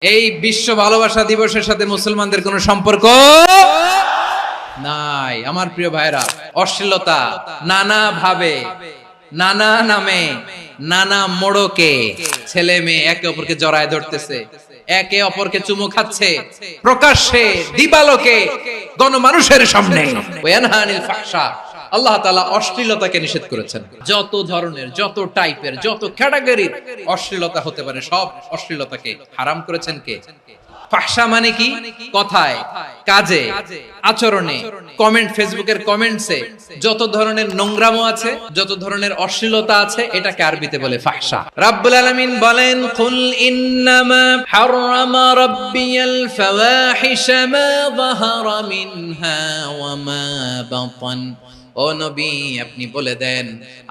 এই বিশ্ব ভালোবাসা দিবসের সাথে মুসলমানদের কোনো সম্পর্ক নাই। আমার প্রিয় ভাইরা, অশ্লীলতা নানা ভাবে, নানা নামে, নানা মোড়কে ছেলে মেয়ে একে অপরকে জড়ায় ধরতেছে, একে অপরকে চুমু খাচ্ছে প্রকাশ্যে দিবালোকে গণমানুষের সামনে। ওয়ানহানিল ফাহশা, আল্লাহ তাআলা অশ্লীলতাকে নিষেধ করেছেন। যত ধরনের, যত টাইপের, যত ক্যাটাগরির অশ্লীলতা হতে পারে সব অশ্লীলতাকে হারাম করেছেন কে? ফাহশা মানে কি? কথায়, কাজে, আচরণে, কমেন্ট, ফেসবুকের কমেন্টসে যত ধরনের নোংরামো আছে, যত ধরনের অশ্লীলতা আছে, এটাকে আরবিতে বলে ফাহশা। রাব্বুল আলামিন বলেন, কুল ইন্নামা হারামা রাব্বিয়াল ফাওয়াহিশা মা যাহারা মিনহা ওয়া মা বাতান। ও নবী, আপনি বলে দেন,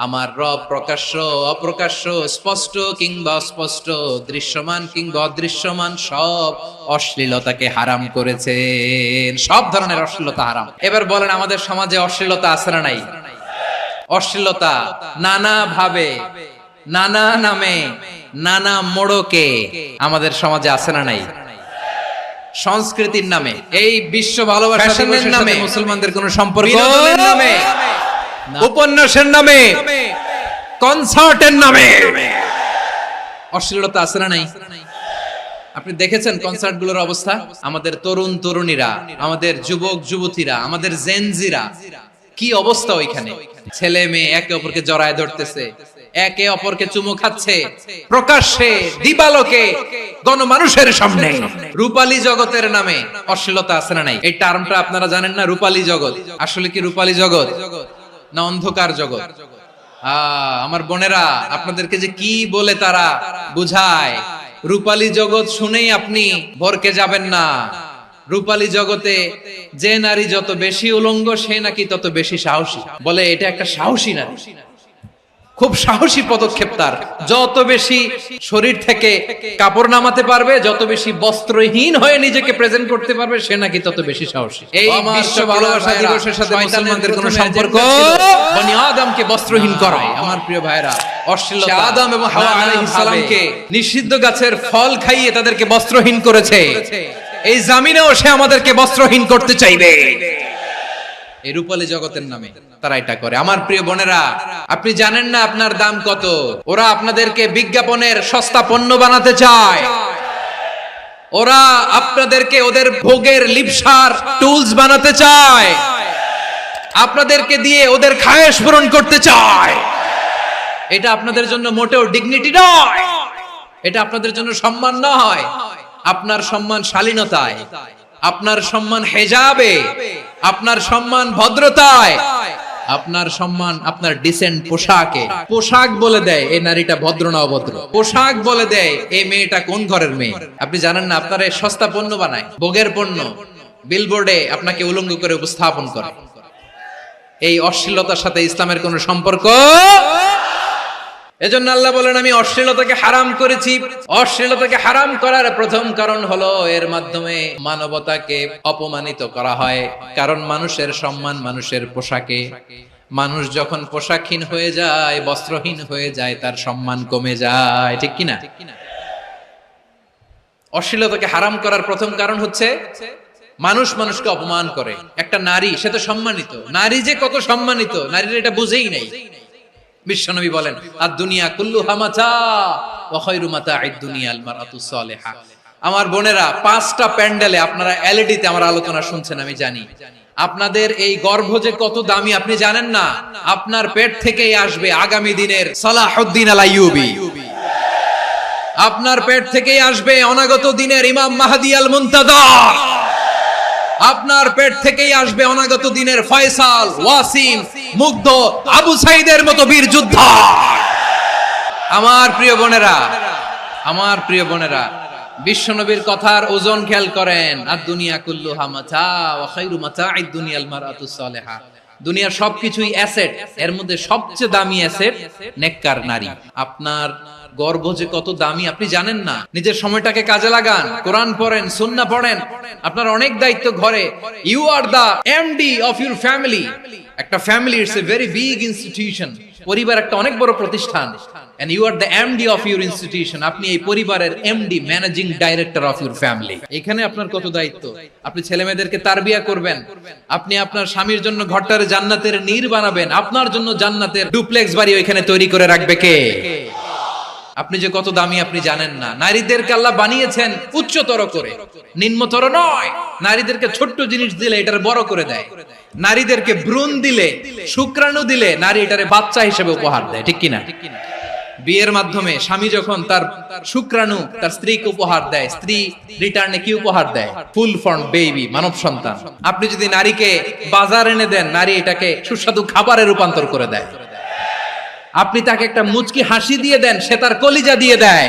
আমার রব প্রকাশ্য অপ্রকাশ্য, স্পষ্ট কিংবা অস্পষ্ট, দৃশ্যমান কিংবা অদৃশ্যমান সব অশ্লীলতাকে হারাম করেছেন। সব ধরনের অশ্লীলতা হারাম। এবার বলেন, আমাদের সমাজে অশ্লীলতা আছে না নাই? অশ্লীলতা নানা ভাবে, নানা নামে, নানা মোড়কে আমাদের সমাজে আছে না নাই? সংস্কৃতির নামে, এই বিশ্ব ভালোবাসার নামে মুসলমানদের কোন সম্পর্ক নামে, উপন্যাসের নামে, কনসার্টের নামে অশ্লীলতা আছে না নাই? আপনি দেখেছেন কনসার্ট গুলোর অবস্থা? আমাদের তরুণ তরুণীরা, আমাদের যুবক যুবতীরা, আমাদের জেনজিরা, কি অবস্থা ওইখানে? ছেলে মেয়ে একে অপরকে জড়ায় ধরতেছে, একে অপরকে চুমু খাচ্ছে প্রকাশ্যে দিবালোকে গণমানুষের সামনে। রূপালী জগতের নামে অশ্লীলতা আছে না নাই? এই টার্মটা আপনারা জানেন না? রূপালী জগৎ আসলে কি রূপালী জগৎ না অন্ধকার জগৎ? আমার বোনেরা, আপনাদেরকে যে কি বলে তারা বুঝায়, রূপালী জগৎ শুনেই আপনি ভরকে যাবেন না। রূপালী জগতে যে নারী যত বেশি উলঙ্গ, সে নাকি তত বেশি সাহসী। বলে এটা একটা সাহসী নারী, খুব সাহসী পদক্ষেপ তার। যত বেশি শরীর থেকে কাপড় নামাতে পারবে, যত বেশি বস্ত্রহীন হয়ে নিজেকে প্রেজেন্ট করতে পারবে, সে নাকি তত বেশি সাহসী। এই বিশ্ব ভালোবাসা দিবসের সাথে মুসলমানদের কোনো সম্পর্ক বনি আদমকে বস্ত্রহীন করা। আমার প্রিয় ভাইরা, অশ্লীলতা আদম এবং হাওয়া আলাইহিস সালামকে নিষিদ্ধ গাছের ফল খাইয়ে তাদেরকে বস্ত্রহীন করেছে। এই জামিনেও সে আমাদেরকে বস্ত্রহীন করতে চাইবে। এই রূপালী জগতের নামে তারা এটা করে। আমার প্রিয় বোনেরা, আপনি জানেন না আপনার দাম কত? ওরা আপনাদেরকে বিজ্ঞাপনের সস্তা পণ্য বানাতে চায়। ওরা আপনাদেরকে ওদের ভোগের লিপসার টুলস বানাতে চায়। আপনাদেরকে দিয়ে ওদের খায়েশ পূরণ করতে চায়। এটা আপনাদের জন্য মোটেও ডিগনিটি নয়, এটা আপনাদের জন্য সম্মান নয়। আপনার সম্মান শালীনতায়, আপনার সম্মান হেজাবে, আপনার সম্মান ভদ্রতায়, আপনার সম্মান আপনার ডিসেন্ট পোশাকে। পোশাক বলে দেয় এই নারীটা ভদ্র না অভদ্র। পোশাক বলে দেয় এই মেয়েটা কোন ঘরের মেয়ে। আপনি জানেন না, আপনার এই সস্তা পণ্য বানায়, ভোগের পণ্য, বিলবোর্ডে আপনাকে উলঙ্গ করে উপস্থাপন করে। এই অশ্লীলতার সাথে ইসলামের কোনো সম্পর্ক। এজন্য আল্লাহ বলেন, আমি অশ্লীলতাকে হারাম করেছি। অশ্লীলতাকে হারাম করার প্রথম কারণ হলো এর মাধ্যমে মানবতাকে অপমানিত করা হয়। কারণ মানুষের সম্মান মানুষের পোশাকে। মানুষ যখন পোশাকহীন হয়ে যায়, বস্ত্রহীন হয়ে যায়, তার সম্মান কমে যায়, ঠিক কিনা? অশ্লীলতাকে হারাম করার প্রথম কারণ হচ্ছে মানুষ মানুষকে অপমান করে। একটা নারী, সে তো সম্মানিত। নারী যে কত সম্মানিত, নারীরা এটা বুঝেই নাই। বিশ্বনবী বলেন, আদ-দুনিয়া কুল্লুহা মাতা ওয়া খায়রু মাতা'আদ দুনিয়া আল মারআতুস সালিহা। আমার বোনেরা, 5টা প্যান্ডেলে আপনারা এলইডিতে আমার আলোচনা শুনছেন, আমি জানি। আপনাদের এই গর্ভ যে কত দামি আপনি জানেন না। আপনার পেট থেকেই আসবে আগামী দিনের সালাহুদ্দিন আল আইয়ুবী। আপনার পেট থেকেই আসবে অনাগত দিনের ইমাম মাহদী আল মুনতাযর। আপনার পেট থেকেই আসবে অনাগত দিনের ফয়সাল, ওয়াসিম, মুগ্ধ, আবু সাইদের মতো বীর যোদ্ধা। আমার প্রিয় বোনেরা, আমার প্রিয় বোনেরা, বিশ্বনবীর কথার ওজন খেয়াল করেন। আদ-দুনিয়া কুল্লুহা মাতা ওয়া খায়রু মাতা'আদ দুনিয়াল মারআতুস সালিহা। দুনিয়ার সবকিছুই অ্যাসেট, এর মধ্যে সবচেয়ে দামি অ্যাসেট নেককার নারী। আপনার গর্ভ যে কত দামি আপনি জানেন না। নিজের সময়টাকে কাজে লাগান, কোরআন পড়েন, সুন্নাহ পড়েন। আপনার অনেক দায়িত্ব ঘরে। You are the MD of your family. একটা family it's a very big institution. পরিবার একটা অনেক বড় প্রতিষ্ঠান। and you are the MD of your institution. আপনি এই পরিবারের MD, managing director of your family. এখানে আপনার কত দায়িত্ব। আপনি ছেলেমেয়েদেরকে তারবিয়া করবেন, আপনি আপনার স্বামীর জন্য ঘরটারে জান্নাতের নীর বানাবেন, আপনার জন্য জান্নাতের ডুপ্লেক্স বাড়ি ওইখানে তৈরি করে রাখবে কে? আপনি যে কত দামি আপনি জানেন না। নারীদেরকে আল্লাহ বানিয়েছেন উচ্চতর করে, নিম্নতর নয়। নারীদেরকে ছোট্ট জিনিস দিলে এটারে বড় করে দেয়। নারীদেরকে ভ্রূণ দিলে, শুক্রাণু দিলে নারী এটারে বাচ্চা হিসেবে উপহার দেয়, ঠিক কিনা? বিয়ের মাধ্যমে স্বামী যখন তার শুক্রাণু তার স্ত্রীকে উপহার দেয়, স্ত্রী রিটার্নে কি উপহার দেয়? ফুল ফর্ম বেবি, মানব সন্তান। আপনি যদি নারীকে বাজার এনে দেন, নারী এটাকে সুস্বাদু খাবারে রূপান্তর করে দেয়। আপনি তাকে একটা মুচকি হাসি দিয়ে দেন, সে তার কলিজা দিয়ে দেয়।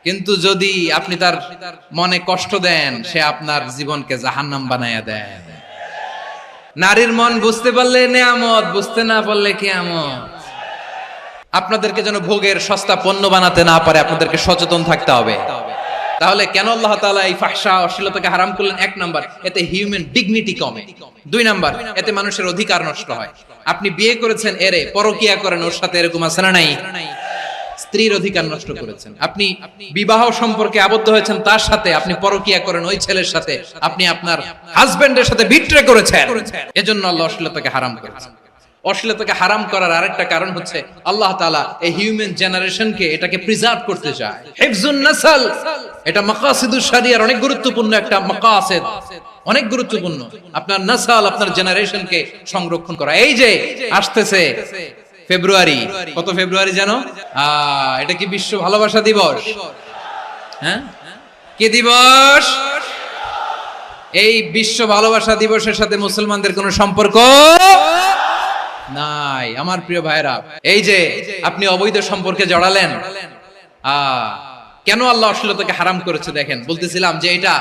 কিন্তু যদি আপনি তার মনে কষ্ট দেন, সে আপনার জীবনকে জাহান্নাম বানায়া দেয়। নারীর মন বুঝতে পারলে নেয়ামত, বুঝতে না পারলে কিয়ামত। আপনাদেরকে যেন ভোগের সস্তা পণ্য বানাতে না পারে, আপনাদেরকে সচেতন থাকতে হবে। তাহলে কেন আল্লাহ তাআলা এই ফাহশা অশ্লীলতাকে হারাম করলেন? 1 নাম্বার, এতে হিউম্যান ডিগনিটি কমে। 2 নাম্বার, এতে মানুষের অধিকার নষ্ট হয়। আপনি বিয়ে করেছেন, এরে পরকিয়া করেন, ওর সাথে এরকম আছে না নাই? স্ত্রীর অধিকার নষ্ট করেছেন। আপনি বিবাহ সম্পর্কে আবদ্ধ হয়েছেন তার সাথে, আপনি পরকিয়া করেন ওই ছেলের সাথে, আপনি আপনার হাজবেন্ডের সাথে বিট্রে করেছেন। এজন্য আল্লাহ অশ্লীলতাকে হারাম করেছেন। অশ্লীলতাকে হারাম করার আরেকটা কারণ হচ্ছে আল্লাহ তাআলা এই হিউম্যান জেনারেশনকে এটাকে প্রিজার্ভ করতে চায়। হিফজুন নাসল, এটা মাকাসিদুশ শরিয়ার অনেক গুরুত্বপূর্ণ একটা মাকাসিদ, অনেক গুরুত্বপূর্ণ। আপনার নাসল, আপনার জেনারেশনকে সংরক্ষণ করা। এই যে আসতেছে ফেব্রুয়ারি, কত ফেব্রুয়ারি জানো? এটা কি বিশ্ব ভালোবাসা দিবস? হ্যাঁ, কি দিবস? এই বিশ্ব ভালোবাসা দিবসের সাথে মুসলমানদের কোনো সম্পর্ক নাই। আমার প্রিয় ভাইরা, এই যে আপনি অবৈধ সম্পর্কে জড়ালেন, কেন আল্লাহ অশ্লীলতাকে হারাম করেছে দেখেন। বলতেছিলাম যে এটা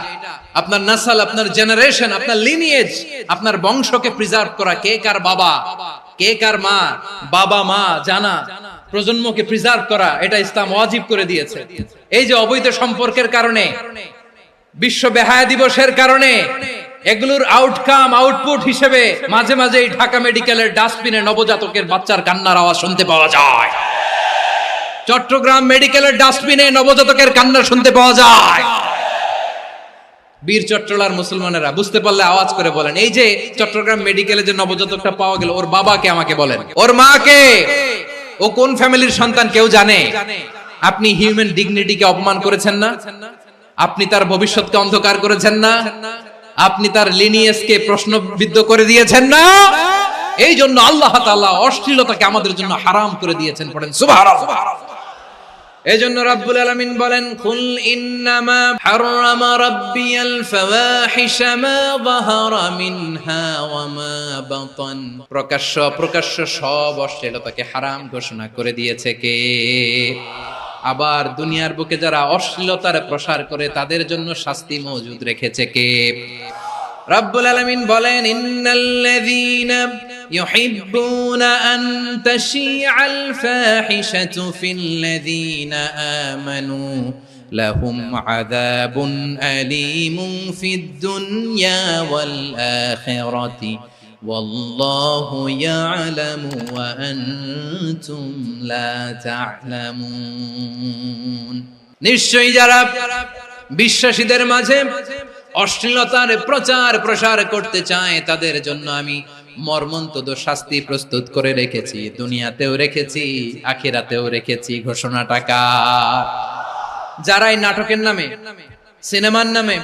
আপনার নাসল, আপনার জেনারেশন, আপনার লিনিয়েজ, আপনার বংশকে প্রিজার্ভ করা। কে কার বাবা, কে কার মা, বাবা মা জানা, প্রজন্মকে প্রিজার্ভ করা, এটা ইসলাম ওয়াজিব করে দিয়েছে। এই যে অবৈধ সম্পর্কের কারণে, বিশ্ব বেহায়া দিবসের কারণে, এগুলোর আউটকাম, আউটপুট হিসেবে মাঝে মাঝে এই ঢাকা মেডিকেলের ডাস্টবিনে নবজাতকের বাচ্চার কান্নার আওয়াজ শুনতে পাওয়া যায়। চট্টগ্রাম মেডিকেলের ডাস্টবিনে নবজাতকের কান্না শুনতে পাওয়া যায়। বীর চট্টলার মুসলমানেরা বুঝতে পারলে আওয়াজ করে বলেন, এই যে চট্টগ্রাম মেডিকেলে যে নবজাতকটা পাওয়া গেল, ওর বাবাকে আমাকে বলেন, ওর মাকে, ও কোন ফ্যামিলির সন্তান কেউ জানে? আপনি হিউম্যান ডিগনিটিকে অপমান করেছেন না? আপনি তার ভবিষ্যৎকে অন্ধকার করেছেন না? আপনি তার লিনিয়েজকে প্রশ্নবিদ্ধ করে দিয়েছেন না? এই জন্য আল্লাহ তাআলা অশ্লীলতাকে আমাদের জন্য হারাম করে দিয়েছেন। পড়েন সুবহানাল্লাহ। এই জন্য রাব্বুল আলামিন বলেন, কুল ইন্নামা হারামা রাব্বিয়াল ফাওয়াহিশা মা যাহারা মিনহা ওয়া মা বাতান। প্রকাশ্য অপ্রকাশ্য সব অশ্লীলতাকে হারাম ঘোষণা করে দিয়েছে কে? আবার দুনিয়ার বুকে যারা অশ্লীলতার প্রসার করে তাদের জন্য শাস্তি মজুদ রেখেছে কে? রাব্বুল আলামিন বলেন, ইন্নাল্লাযীনা ইউহিব্বুনা আন তাশিআল ফাহিশাতু ফিল্লাযীনা আমানু লাহুম আযাবুন আলীমুন ফিদ দুনিয়া ওয়াল আখিরাতি ওয়াল্লাহু ইয়ালামু ওয়া আনতুম লা তা'লামুন। নিশ্চয়ই যারা বিশ্বাসীদের মাঝে অশ্লীলতার প্রচার প্রসার করতে চায় তাদের জন্য আমি মর্মন্তুদ শাস্তি প্রস্তুত করে রেখেছি। দুনিয়াতেও রেখেছি, আখিরাতেও রেখেছি। ঘোষণাটা কার? যারা এই নাটকের নামে, সিনেমার নামে,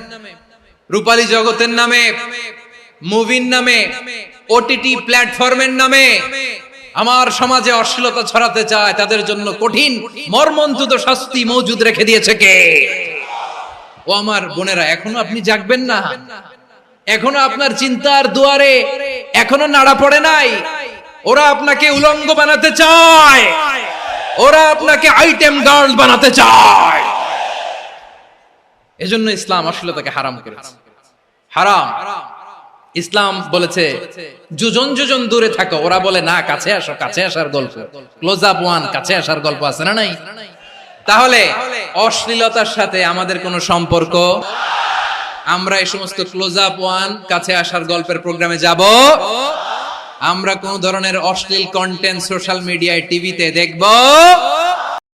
রূপালী জগতের নামে, মুভির নামে, ওটিটি প্ল্যাটফর্মের নামে আমার সমাজে অশ্লীলতা ছড়াতে চায় তাদের জন্য কঠিন মর্মন্তুদ শাস্তি মজুদ রেখে দিয়েছে কে? ও আমার বোনেরা, এখনো আপনি জাগবেন না? এখনো আপনার চিন্তার দুয়ারে এখনো নাড়া পড়ে নাই? ওরা আপনাকে উলঙ্গ বানাতে চায়, ওরা আপনাকে আইটেম গার্ল বানাতে চায়। এজন্য ইসলাম অশ্লীলতাকে হারাম করেছে। হারাম। ইসলাম বলেছে যোজন যোজন দূরে থাকো, ওরা বলে না কাছে আসো, কাছে আসার গল্প, ক্লোজ আপ ওয়ান, কাছে আসার গল্প আছে না নাই? তাহলে অশ্লীলতার সাথে আমাদের কোনো সম্পর্ক? আমরা এই সমস্ত ক্লোজ আপ ওয়ান, কাছে আসার গল্পের প্রোগ্রামে যাব? আমরা কোন ধরনের অশ্লীল কন্টেন্ট সোশ্যাল মিডিয়ায় টিভিতে দেখব?